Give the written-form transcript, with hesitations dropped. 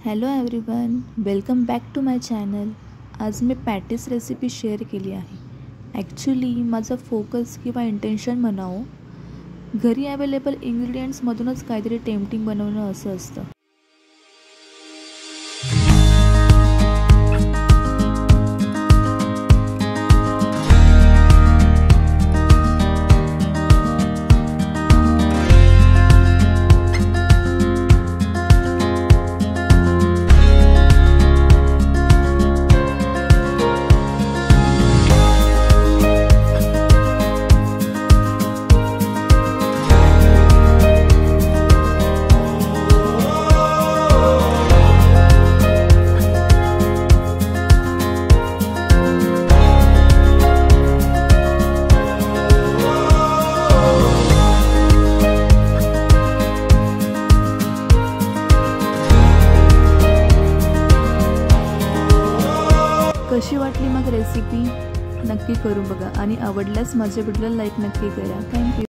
Hello everyone, welcome back to my channel. आज मी patties recipe share केली आहे. ॲक्च्युली माझं फोकस किंवा इंटेन्शन म्हणावं, घरी अवेलेबल इन्ग्रेडियंट्समधूनच काहीतरी टेम्पटिंग बनवणं असं असतं. कशी वाटली मग रेसिपी? नक्की करून बघा आणि आवडल्यास माझ्या व्हिडिओला लाईक नक्की करा. थँक्यू.